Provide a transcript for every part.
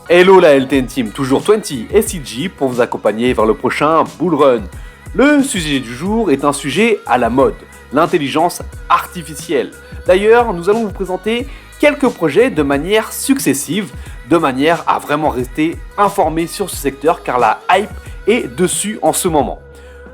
Hello la LTN Team, toujours 20 et CG pour vous accompagner vers le prochain Bull Run. Le sujet du jour est un sujet à la mode, l'intelligence artificielle. D'ailleurs, nous allons vous présenter quelques projets de manière successive, de manière à vraiment rester informé sur ce secteur car la hype est dessus en ce moment.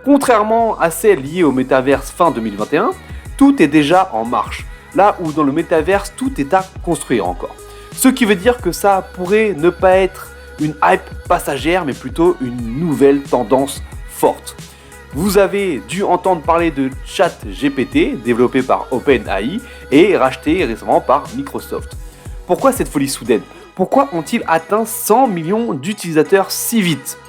Contrairement à celle liée au métaverse fin 2021, tout est déjà en marche, là où dans le métaverse tout est à construire encore. Ce qui veut dire que ça pourrait ne pas être une hype passagère, mais plutôt une nouvelle tendance forte. Vous avez dû entendre parler de ChatGPT, développé par OpenAI et racheté récemment par Microsoft. Pourquoi cette folie soudaine ? Pourquoi ont-ils atteint 100 millions d'utilisateurs si vite ?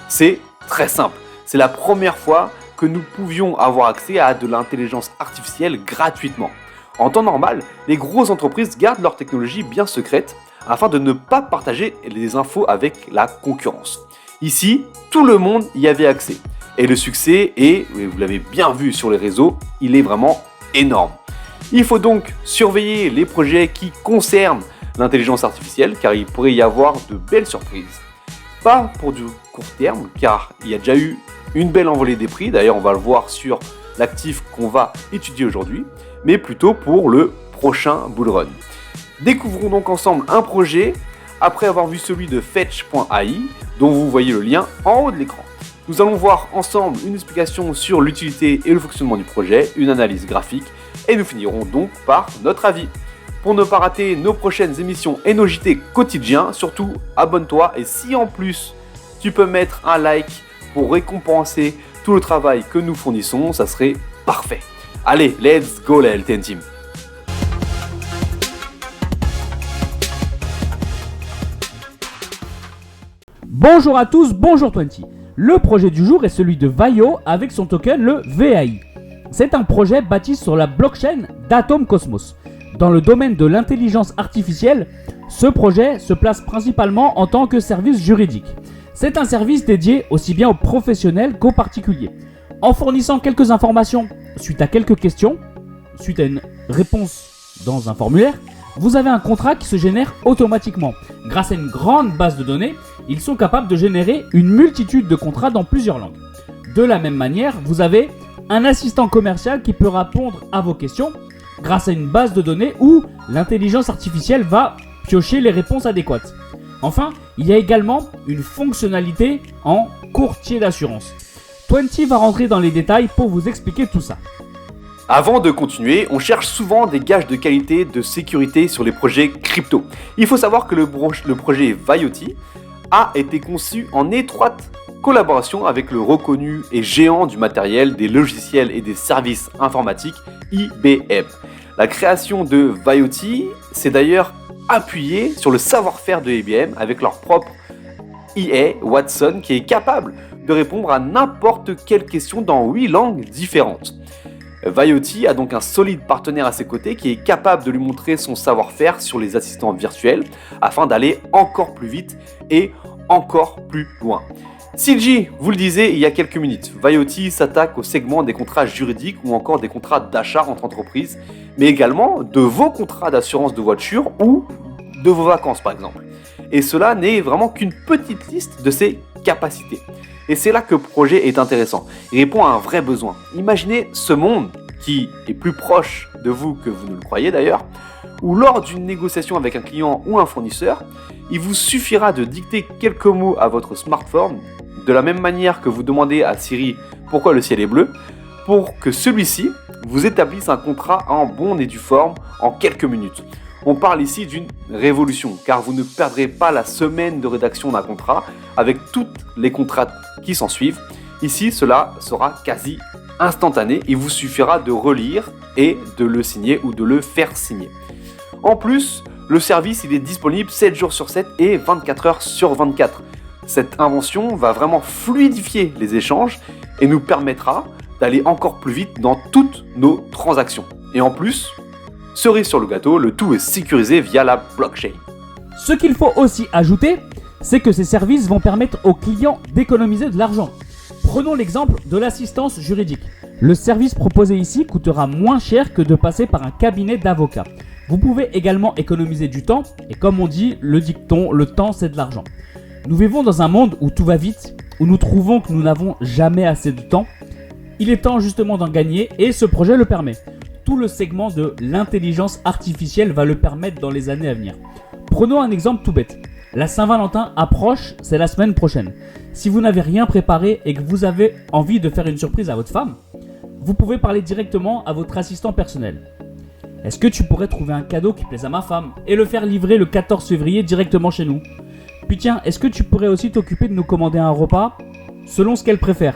C'est très simple, c'est la première fois que nous pouvions avoir accès à de l'intelligence artificielle gratuitement. En temps normal, les grosses entreprises gardent leur technologie bien secrète afin de ne pas partager les infos avec la concurrence. Ici, tout le monde y avait accès. Et le succès est, vous l'avez bien vu sur les réseaux, il est vraiment énorme. Il faut donc surveiller les projets qui concernent l'intelligence artificielle car il pourrait y avoir de belles surprises. Pas pour du court terme car il y a déjà eu une belle envolée des prix, d'ailleurs on va le voir sur l'actif qu'on va étudier aujourd'hui, mais plutôt pour le prochain Bull Run. Découvrons donc ensemble un projet après avoir vu celui de Fetch.ai dont vous voyez le lien en haut de l'écran. Nous allons voir ensemble une explication sur l'utilité et le fonctionnement du projet, une analyse graphique et nous finirons donc par notre avis. Pour ne pas rater nos prochaines émissions et nos JT quotidiens, surtout abonne-toi et si en plus tu peux mettre un like pour récompenser tout le travail que nous fournissons, ça serait parfait. Allez, let's go la LTN Team. Bonjour à tous, bonjour 20. Le projet du jour est celui de Vaio avec son token le VAI. C'est un projet bâti sur la blockchain d'Atom Cosmos. Dans le domaine de l'intelligence artificielle, ce projet se place principalement en tant que service juridique. C'est un service dédié aussi bien aux professionnels qu'aux particuliers. En fournissant quelques informations suite à quelques questions, suite à une réponse dans un formulaire, vous avez un contrat qui se génère automatiquement. Grâce à une grande base de données, ils sont capables de générer une multitude de contrats dans plusieurs langues. De la même manière, vous avez un assistant commercial qui peut répondre à vos questions grâce à une base de données où l'intelligence artificielle va piocher les réponses adéquates. Enfin, il y a également une fonctionnalité en courtier d'assurance. 20 va rentrer dans les détails pour vous expliquer tout ça. Avant de continuer, on cherche souvent des gages de qualité, de sécurité sur les projets crypto. Il faut savoir que le projet Vaioti a été conçu en étroite collaboration avec le reconnu et géant du matériel, des logiciels et des services informatiques IBM. La création de Vaioti s'est d'ailleurs appuyée sur le savoir-faire de IBM avec leur propre IA Watson qui est capable de répondre à n'importe quelle question dans 8 langues différentes. Vaioti a donc un solide partenaire à ses côtés qui est capable de lui montrer son savoir-faire sur les assistants virtuels afin d'aller encore plus vite et encore plus loin. CG vous le disait il y a quelques minutes, Vaioti s'attaque au segment des contrats juridiques ou encore des contrats d'achat entre entreprises, mais également de vos contrats d'assurance de voiture ou de vos vacances par exemple. Et cela n'est vraiment qu'une petite liste de ses capacités. Et c'est là que le projet est intéressant. Il répond à un vrai besoin. Imaginez ce monde qui est plus proche de vous que vous ne le croyez d'ailleurs, où lors d'une négociation avec un client ou un fournisseur, il vous suffira de dicter quelques mots à votre smartphone, de la même manière que vous demandez à Siri pourquoi le ciel est bleu, pour que celui-ci vous établisse un contrat en bonne et due forme en quelques minutes. On parle ici d'une révolution, car vous ne perdrez pas la semaine de rédaction d'un contrat avec toutes les contrats qui s'en suivent. Ici, cela sera quasi instantané. Il vous suffira de relire et de le signer ou de le faire signer. En plus, le service il est disponible 7 jours sur 7 et 24 heures sur 24. Cette invention va vraiment fluidifier les échanges et nous permettra d'aller encore plus vite dans toutes nos transactions. Et en plus, cerise sur le gâteau, le tout est sécurisé via la blockchain. Ce qu'il faut aussi ajouter, c'est que ces services vont permettre aux clients d'économiser de l'argent. Prenons l'exemple de l'assistance juridique. Le service proposé ici coûtera moins cher que de passer par un cabinet d'avocats. Vous pouvez également économiser du temps, et comme on dit, le dicton, le temps c'est de l'argent. Nous vivons dans un monde où tout va vite, où nous trouvons que nous n'avons jamais assez de temps. Il est temps justement d'en gagner et ce projet le permet. Tout le segment de l'intelligence artificielle va le permettre dans les années à venir. Prenons un exemple tout bête. La Saint-Valentin approche, c'est la semaine prochaine. Si vous n'avez rien préparé et que vous avez envie de faire une surprise à votre femme, vous pouvez parler directement à votre assistant personnel. Est-ce que tu pourrais trouver un cadeau qui plaise à ma femme et le faire livrer le 14 février directement chez nous ? Puis tiens, est-ce que tu pourrais aussi t'occuper de nous commander un repas selon ce qu'elle préfère ?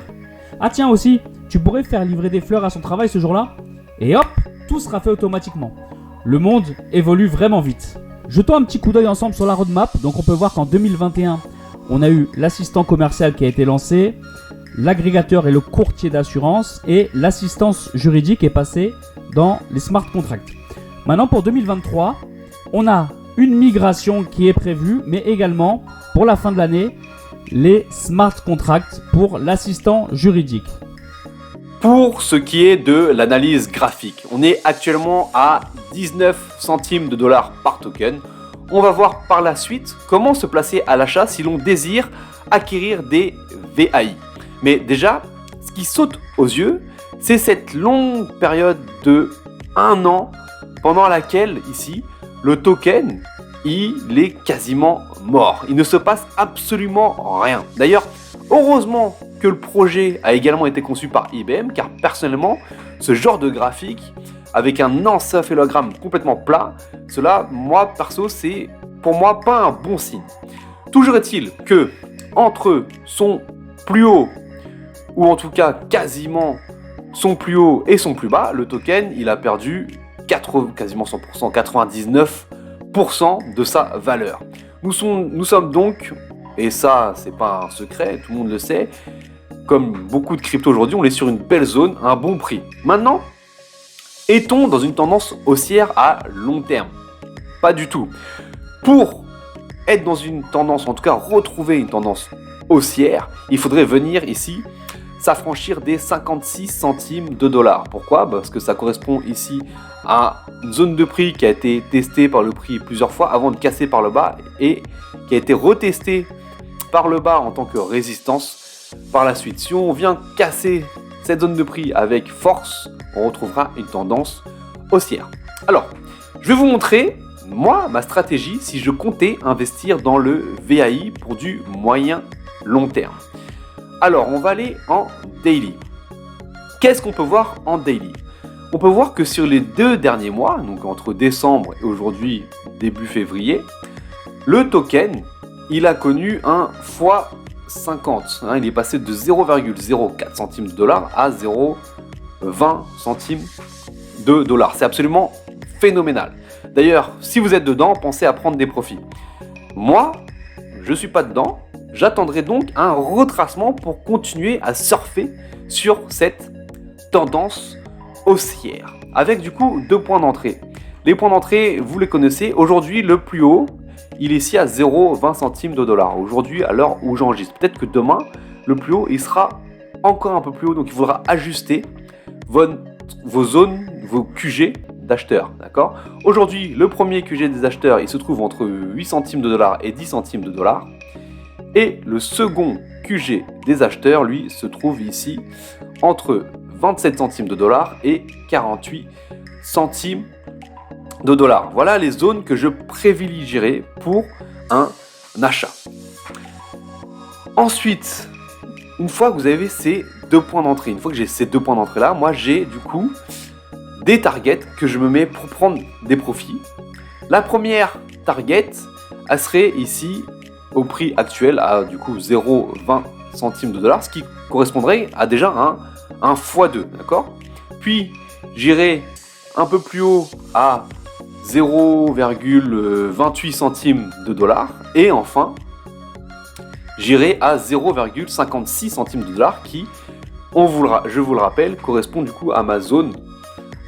Ah tiens aussi, tu pourrais faire livrer des fleurs à son travail ce jour-là ? Et hop, tout sera fait automatiquement. Le monde évolue vraiment vite. Jetons un petit coup d'œil ensemble sur la roadmap. Donc on peut voir qu'en 2021, on a eu l'assistant commercial qui a été lancé, l'agrégateur et le courtier d'assurance et l'assistance juridique est passée dans les smart contracts. Maintenant pour 2023, on a une migration qui est prévue, mais également pour la fin de l'année, les smart contracts pour l'assistant juridique. Pour ce qui est de l'analyse graphique, on est actuellement à 19 centimes de dollars par token. On va voir par la suite comment se placer à l'achat si l'on désire acquérir des VAI. Mais déjà, ce qui saute aux yeux, c'est cette longue période de 1 an pendant laquelle, ici, le token, il est quasiment mort. Il ne se passe absolument rien. D'ailleurs, heureusement que le projet a également été conçu par IBM, car personnellement, ce genre de graphique, avec un encéphalogramme complètement plat, cela, moi, perso, c'est pour moi pas un bon signe. Toujours est-il que, entre son plus haut, ou en tout cas quasiment son plus haut et son plus bas, le token, il a perdu quasiment 100%, 99% de sa valeur. Nous sommes donc, et ça c'est pas un secret, tout le monde le sait, comme beaucoup de crypto aujourd'hui, on est sur une belle zone, un bon prix. Maintenant, est-on dans une tendance haussière à long terme ? Pas du tout. Pour être dans une tendance, en tout cas retrouver une tendance haussière, il faudrait venir ici s'affranchir des 56 centimes de dollars. Pourquoi ? Parce que ça correspond ici à une zone de prix qui a été testée par le prix plusieurs fois avant de casser par le bas et qui a été retestée par le bas en tant que résistance par la suite. Si on vient casser cette zone de prix avec force, on retrouvera une tendance haussière. Alors, je vais vous montrer, moi, ma stratégie si je comptais investir dans le VAI pour du moyen long terme. Alors, on va aller en daily. Qu'est-ce qu'on peut voir en daily ? On peut voir que sur les 2 derniers mois, donc entre décembre et aujourd'hui, début février, le token, il a connu un x50. Il est passé de 0,04 centimes de dollars à 0,20 centimes de dollars. C'est absolument phénoménal. D'ailleurs, si vous êtes dedans, pensez à prendre des profits. Moi, je ne suis pas dedans. J'attendrai donc un retracement pour continuer à surfer sur cette tendance haussière. Avec du coup 2 points d'entrée. Les points d'entrée, vous les connaissez. Aujourd'hui, le plus haut, il est ici à 0,20 centimes de dollars. Aujourd'hui, à l'heure où j'enregistre. Peut-être que demain, le plus haut, il sera encore un peu plus haut. Donc, il faudra ajuster vos zones, vos QG d'acheteurs. D'accord ? Aujourd'hui, le premier QG des acheteurs, il se trouve entre 8 centimes de dollars et 10 centimes de dollars. Et le second QG des acheteurs, lui, se trouve ici entre 27 centimes de dollars et 48 centimes de dollars. Voilà les zones que je privilégierai pour un achat. Ensuite, une fois que vous avez ces 2 points d'entrée, une fois que j'ai ces 2 points d'entrée là, moi j'ai du coup des targets que je me mets pour prendre des profits. La première target, elle serait ici au prix actuel à du coup 0,20 centimes de dollars, ce qui correspondrait à déjà un x2, d'accord ? Puis j'irai un peu plus haut à 0,28 centimes de dollars et enfin j'irai à 0,56 centimes de dollars qui, je vous le rappelle, correspond du coup à ma zone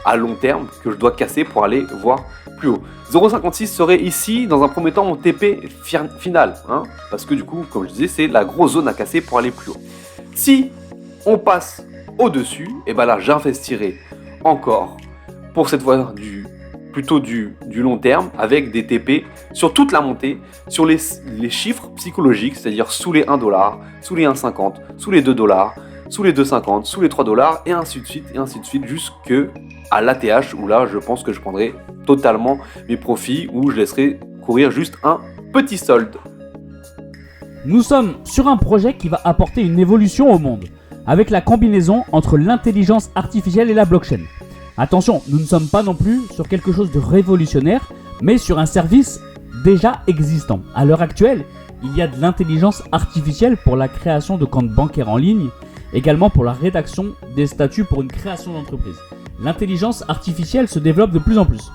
à long terme que je dois casser pour aller voir plus haut. 0,56 serait ici dans un premier temps mon TP final, parce que du coup, comme je disais, c'est la grosse zone à casser pour aller plus haut. Si on passe au-dessus, et ben là j'investirai encore pour cette fois du plutôt du long terme avec des TP sur toute la montée, sur les chiffres psychologiques, c'est-à-dire sous les 1 $, sous les 1,50, sous les 2 $, sous les 2,50, sous les 3 $, et ainsi de suite, jusqu'à l'ATH, où là, je pense que je prendrai totalement mes profits, où je laisserai courir juste un petit solde. Nous sommes sur un projet qui va apporter une évolution au monde, avec la combinaison entre l'intelligence artificielle et la blockchain. Attention, nous ne sommes pas non plus sur quelque chose de révolutionnaire, mais sur un service déjà existant. À l'heure actuelle, il y a de l'intelligence artificielle pour la création de comptes bancaires en ligne, également pour la rédaction des statuts pour une création d'entreprise. L'intelligence artificielle se développe de plus en plus.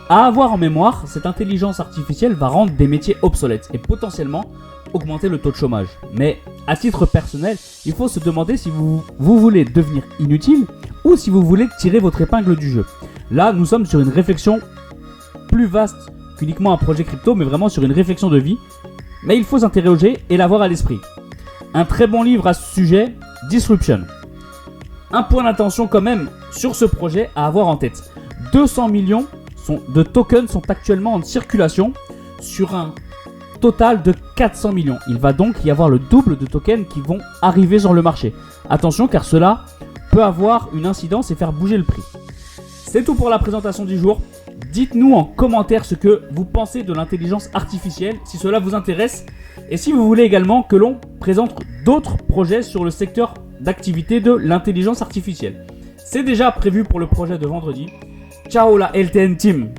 À avoir en mémoire, cette intelligence artificielle va rendre des métiers obsolètes et potentiellement augmenter le taux de chômage. Mais à titre personnel, il faut se demander si vous voulez devenir inutile ou si vous voulez tirer votre épingle du jeu. Là, nous sommes sur une réflexion plus vaste qu'uniquement un projet crypto, mais vraiment sur une réflexion de vie. Mais il faut s'interroger et l'avoir à l'esprit. Un très bon livre à ce sujet, Disruption. Un point d'attention quand même sur ce projet à avoir en tête. 200 millions de tokens sont actuellement en circulation sur un total de 400 millions. Il va donc y avoir le double de tokens qui vont arriver sur le marché. Attention car cela peut avoir une incidence et faire bouger le prix. C'est tout pour la présentation du jour. Dites-nous en commentaire ce que vous pensez de l'intelligence artificielle, si cela vous intéresse, et si vous voulez également que l'on présente d'autres projets sur le secteur d'activité de l'intelligence artificielle. C'est déjà prévu pour le projet de vendredi. Ciao la LTN Team!